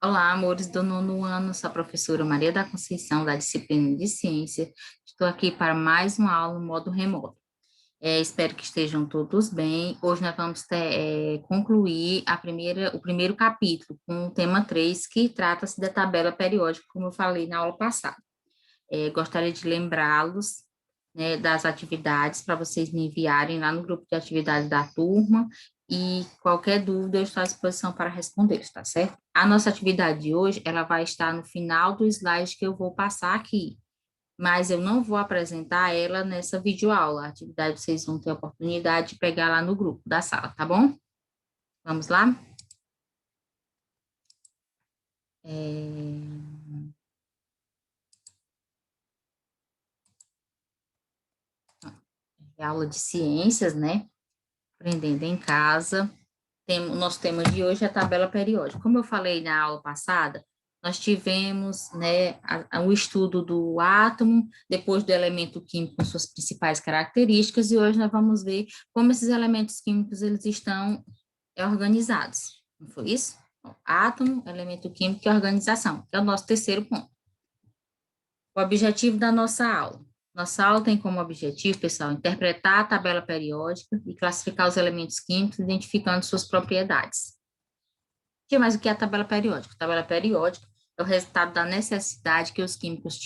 Olá, amores do nono ano, sou a professora Maria da Conceição, da disciplina de Ciência. Estou aqui para mais uma aula no modo remoto. Espero que estejam todos bem. Hoje nós vamos concluir o primeiro capítulo, com o tema 3, que trata-se da tabela periódica, como eu falei na aula passada. Gostaria de lembrá-los, né, das atividades para vocês me enviarem lá no grupo de atividades da turma e qualquer dúvida eu estou à disposição para responder, tá certo? A nossa atividade de hoje, ela vai estar no final do slide que eu vou passar aqui, mas eu não vou apresentar ela nessa videoaula. A atividade vocês vão ter a oportunidade de pegar lá no grupo da sala, tá bom? Vamos lá? É, é aula de ciências, né? Aprendendo em casa. O nosso tema de hoje é a tabela periódica. Como eu falei na aula passada, nós tivemos, né, o estudo do átomo, depois do elemento químico com suas principais características, e hoje nós vamos ver como esses elementos químicos eles estão organizados. Não foi isso? Bom, átomo, elemento químico e organização, que é o nosso terceiro ponto. O objetivo da nossa aula. Nossa aula tem como objetivo, pessoal, interpretar a tabela periódica e classificar os elementos químicos, identificando suas propriedades. Que mais o que é a tabela periódica? A tabela periódica é o resultado da necessidade que os químicos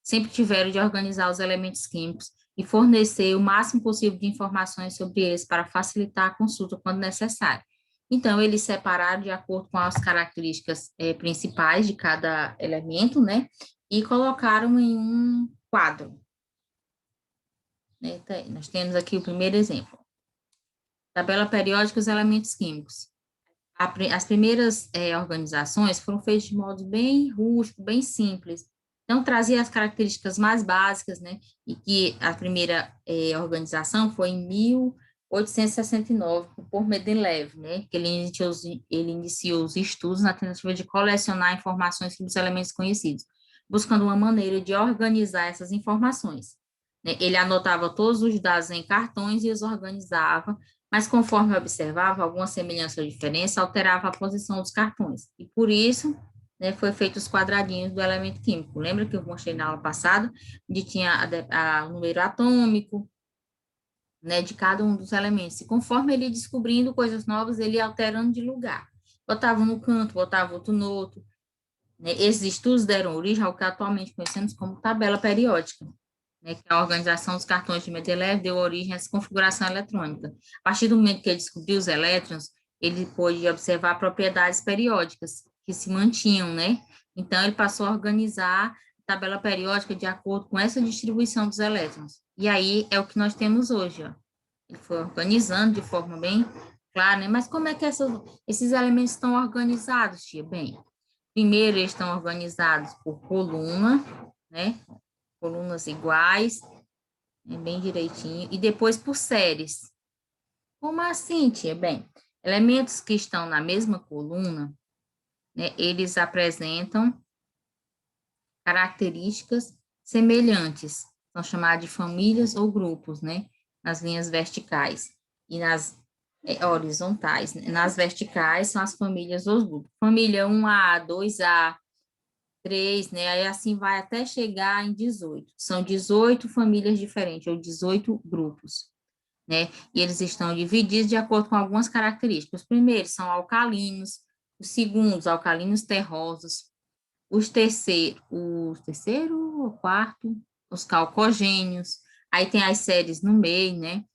sempre tiveram de organizar os elementos químicos e fornecer o máximo possível de informações sobre eles para facilitar a consulta quando necessário. Então, eles separaram de acordo com as características principais de cada elemento, né? E colocaram em um quadro. Né? Então, nós temos aqui o primeiro exemplo. Tabela periódica dos elementos químicos. As primeiras organizações foram feitas de modo bem rústico, bem simples. Então, trazia as características mais básicas, né? E que a primeira organização foi em 1869, por Mendeleev, né? Que ele iniciou os estudos na tentativa de colecionar informações sobre os elementos conhecidos, buscando uma maneira de organizar essas informações. Né? Ele anotava todos os dados em cartões e os organizava, mas conforme observava alguma semelhança ou diferença, alterava a posição dos cartões. E por isso, né, foi feito os quadradinhos do elemento químico. Lembra que eu mostrei na aula passada, onde tinha o número atômico, né, de cada um dos elementos. E conforme ele ia descobrindo coisas novas, ele ia alterando de lugar. Botava um no canto, botava outro no outro. Né? Esses estudos deram origem ao que atualmente conhecemos como tabela periódica, né, que a organização dos cartões de Mendeleev deu origem a essa configuração eletrônica. A partir do momento que ele descobriu os elétrons, ele pôde observar propriedades periódicas que se mantinham, né? Então, ele passou a organizar a tabela periódica de acordo com essa distribuição dos elétrons. E aí é o que nós temos hoje, ó. Ele foi organizando de forma bem clara, né? Mas como é que esses elementos estão organizados, tia? Bem, primeiro eles estão organizados por coluna, né? Colunas iguais, bem direitinho, e depois por séries. Como assim, tia? Bem, elementos que estão na mesma coluna, né, eles apresentam características semelhantes, são chamados de famílias ou grupos, né, nas linhas verticais e nas horizontais. Nas verticais são as famílias ou os grupos. Família 1A, 2A, 3, né? Aí assim vai até chegar em 18. São 18 famílias diferentes, ou 18 grupos, né? E eles estão divididos de acordo com algumas características. Os primeiros são alcalinos, os segundos, alcalinos terrosos, o quarto, os calcogênios, aí tem as séries no meio, né?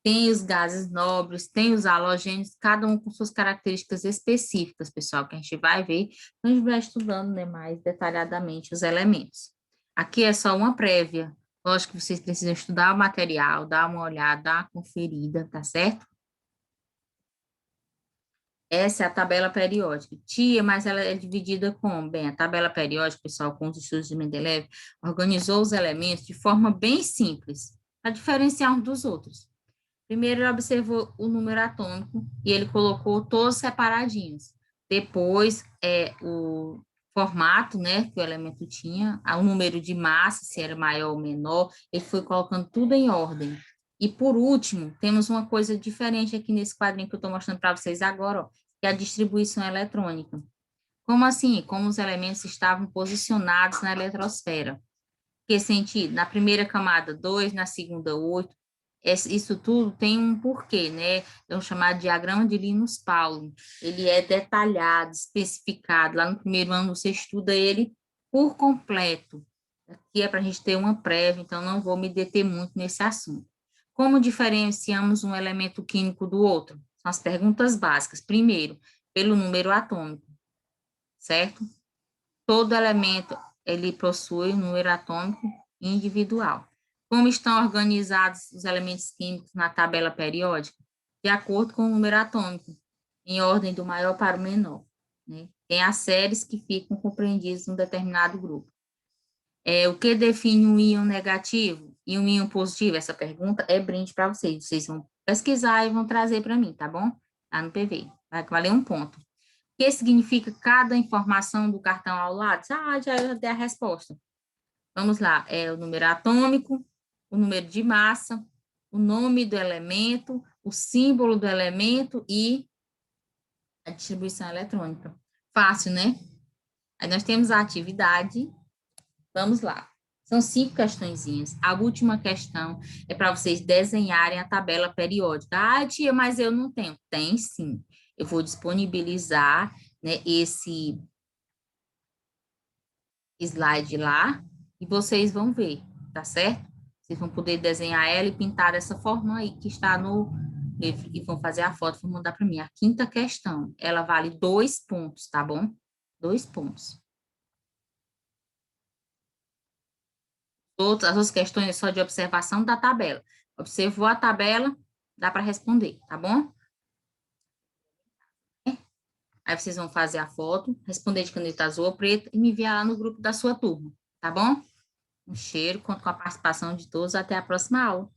Tem os gases nobres, tem os halogênios, cada um com suas características específicas, pessoal, que a gente vai ver, a gente vai estudando, né, mais detalhadamente os elementos. Aqui é só uma prévia. Lógico que vocês precisam estudar o material, dar uma olhada, dar uma conferida, tá certo? Essa é a tabela periódica. Tia, mas ela é dividida como? Bem, a tabela periódica, pessoal, com os estudos de Mendeleev, organizou os elementos de forma bem simples, para diferenciar uns dos outros. Primeiro, ele observou o número atômico e ele colocou todos separadinhos. Depois, o formato, né, que o elemento tinha, o número de massa, se era maior ou menor, ele foi colocando tudo em ordem. E, por último, temos uma coisa diferente aqui nesse quadrinho que eu estou mostrando para vocês agora, ó, que é a distribuição eletrônica. Como assim? Como os elementos estavam posicionados na eletrosfera. Que sentido? Na primeira camada, 2, na segunda, 8. Isso tudo tem um porquê, né? É o chamado diagrama de Linus-Pauling. Ele é detalhado, especificado. Lá no primeiro ano você estuda ele por completo. Aqui é para a gente ter uma prévia, então não vou me deter muito nesse assunto. Como diferenciamos um elemento químico do outro? São as perguntas básicas. Primeiro, pelo número atômico, certo? Todo elemento, ele possui um número atômico individual. Como estão organizados os elementos químicos na tabela periódica? De acordo com o número atômico, em ordem do maior para o menor, né? Tem as séries que ficam compreendidas num determinado grupo. O que define um íon negativo e um íon positivo? Essa pergunta é brinde para vocês. Vocês vão pesquisar e vão trazer para mim, tá bom? Lá no PV. Vai valer um ponto. O que significa cada informação do cartão ao lado? Já dei a resposta. Vamos lá. É o número atômico, o número de massa, o nome do elemento, o símbolo do elemento e a distribuição eletrônica. Fácil, né? Aí nós temos a atividade. Vamos lá. São 5 questõezinhas. A última questão é para vocês desenharem a tabela periódica. Ah, tia, mas eu não tenho. Tem sim. Eu vou disponibilizar, né, esse slide lá e vocês vão ver, tá certo? Vocês vão poder desenhar ela e pintar dessa forma aí que está no livro e vão fazer a foto, vão mandar para mim. A quinta questão, ela vale 2 pontos, tá bom? 2 pontos. As outras questões é só de observação da tabela. Observou a tabela, dá para responder, tá bom? Aí vocês vão fazer a foto, responder de caneta azul ou preta e me enviar lá no grupo da sua turma, tá bom? Um cheiro, conto com a participação de todos. Até a próxima aula.